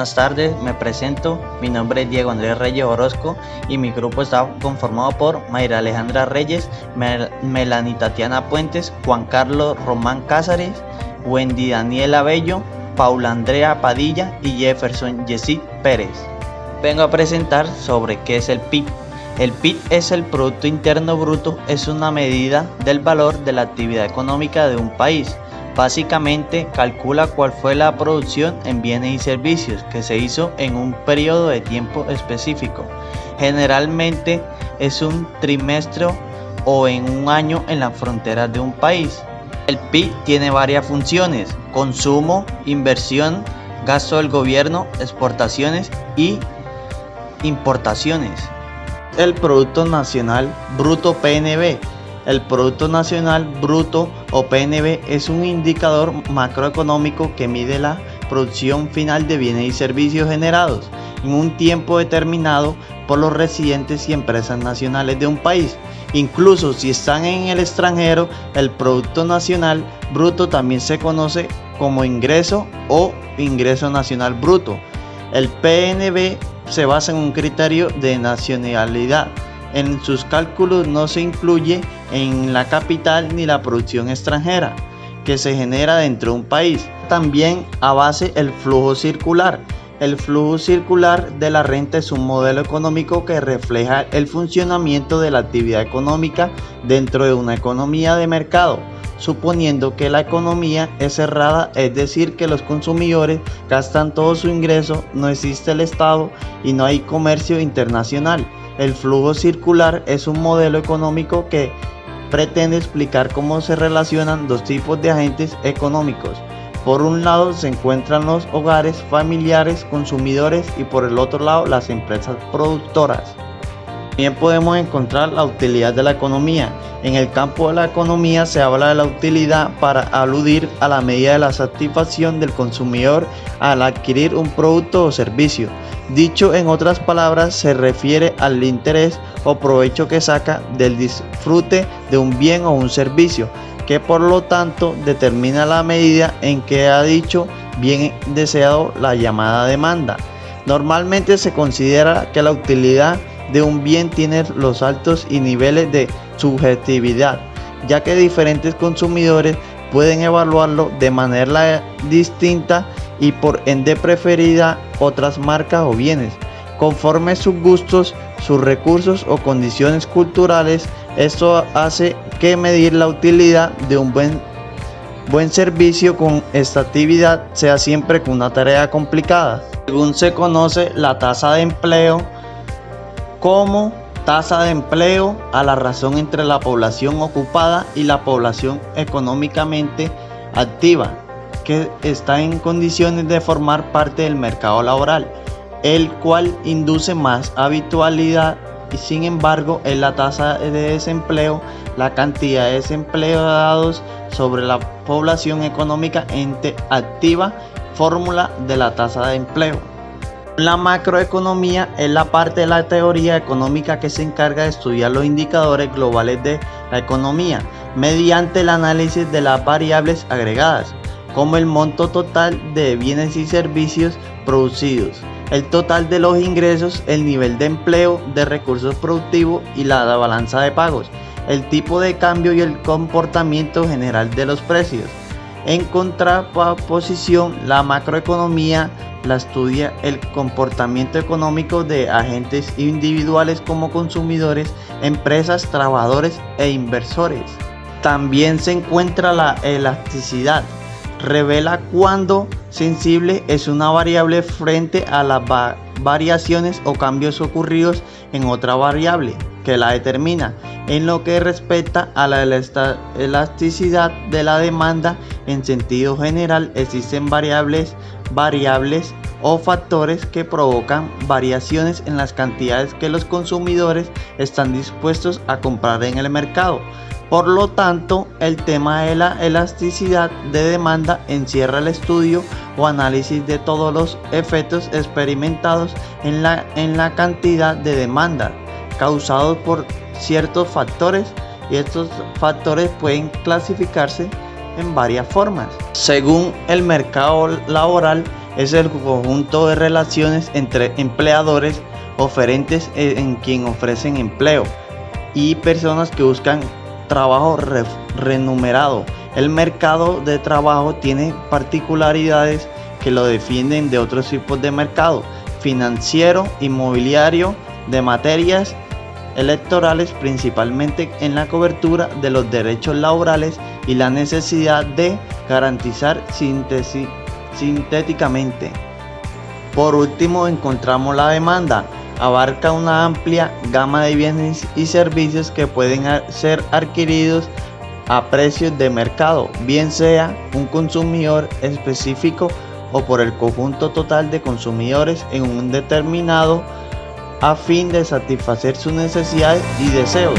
buenas tardes, me presento, mi nombre es Diego Andrés Reyes Orozco y mi grupo está conformado por Mayra Alejandra Reyes, Melanie Tatiana Puentes, Juan Carlos Román Cázares, Wendy Daniela Bello, Paula Andrea Padilla y Jefferson Yesid Pérez. Vengo a presentar sobre qué es el PIB. El PIB es el Producto Interno Bruto, es una medida del valor de la actividad económica de un país. Básicamente calcula cuál fue la producción en bienes y servicios que se hizo en un periodo de tiempo específico. Generalmente es un trimestre o en un año en las fronteras de un país. El PIB tiene varias funciones: consumo, inversión, gasto del gobierno, exportaciones y importaciones. El Producto Nacional Bruto (PNB). El Producto Nacional Bruto o PNB es un indicador macroeconómico que mide la producción final de bienes y servicios generados en un tiempo determinado por los residentes y empresas nacionales de un país. Incluso si están en el extranjero, el Producto Nacional Bruto también se conoce como ingreso o ingreso nacional bruto. El PNB se basa en un criterio de nacionalidad. En sus cálculos no se incluye en la capital ni la producción extranjera que se genera dentro de un país. También a base el flujo circular. El flujo circular de la renta es un modelo económico que refleja el funcionamiento de la actividad económica dentro de una economía de mercado, suponiendo que la economía es cerrada, es decir, que los consumidores gastan todo su ingreso, no existe el Estado y no hay comercio internacional. El flujo circular es un modelo económico que pretende explicar cómo se relacionan dos tipos de agentes económicos. Por un lado se encuentran los hogares, familiares, consumidores y por el otro lado las empresas productoras. También podemos encontrar la utilidad de la economía. En el campo de la economía se habla de la utilidad para aludir a la medida de la satisfacción del consumidor al adquirir un producto o servicio. Dicho en otras palabras, se refiere al interés o provecho que saca del disfrute de un bien o un servicio, que por lo tanto determina la medida en que ha dicho bien deseado la llamada demanda. Normalmente se considera que la utilidad de un bien tiene los altos y niveles de subjetividad, ya que diferentes consumidores pueden evaluarlo de manera distinta y por ende preferida otras marcas o bienes, conforme sus gustos, sus recursos o condiciones culturales. Esto hace que medir la utilidad de un buen servicio con esta actividad sea siempre una tarea complicada. Según se conoce la tasa de empleo como tasa de empleo a la razón entre la población ocupada y la población económicamente activa, que está en condiciones de formar parte del mercado laboral, el cual induce más habitualidad y sin embargo es la tasa de desempleo, la cantidad de desempleados sobre la población económicamente activa, fórmula de la tasa de empleo. La macroeconomía es la parte de la teoría económica que se encarga de estudiar los indicadores globales de la economía mediante el análisis de las variables agregadas, como el monto total de bienes y servicios producidos, el total de los ingresos, el nivel de empleo, de recursos productivos y la balanza de pagos, el tipo de cambio y el comportamiento general de los precios. En contraposición, la macroeconomía la estudia el comportamiento económico de agentes individuales como consumidores, empresas, trabajadores e inversores. También se encuentra la elasticidad. Revela cuándo sensible es una variable frente a las variaciones o cambios ocurridos en otra variable que la determina. En lo que respecta a la elasticidad de la demanda, en sentido general existen variables o factores que provocan variaciones en las cantidades que los consumidores están dispuestos a comprar en el mercado. Por lo tanto, el tema de la elasticidad de demanda encierra el estudio o análisis de todos los efectos experimentados en la cantidad de demanda causados por ciertos factores, y estos factores pueden clasificarse en varias formas. Según el mercado laboral, es el conjunto de relaciones entre empleadores, oferentes en quien ofrecen empleo, y personas que buscan trabajo remunerado. El mercado de trabajo tiene particularidades que lo defienden de otros tipos de mercado: financiero, inmobiliario, de materias electorales, principalmente en la cobertura de los derechos laborales y la necesidad de garantizar sintéticamente. Por último, encontramos la demanda. Abarca una amplia gama de bienes y servicios que pueden ser adquiridos a precios de mercado, bien sea un consumidor específico o por el conjunto total de consumidores en un determinado, a fin de satisfacer sus necesidades y deseos.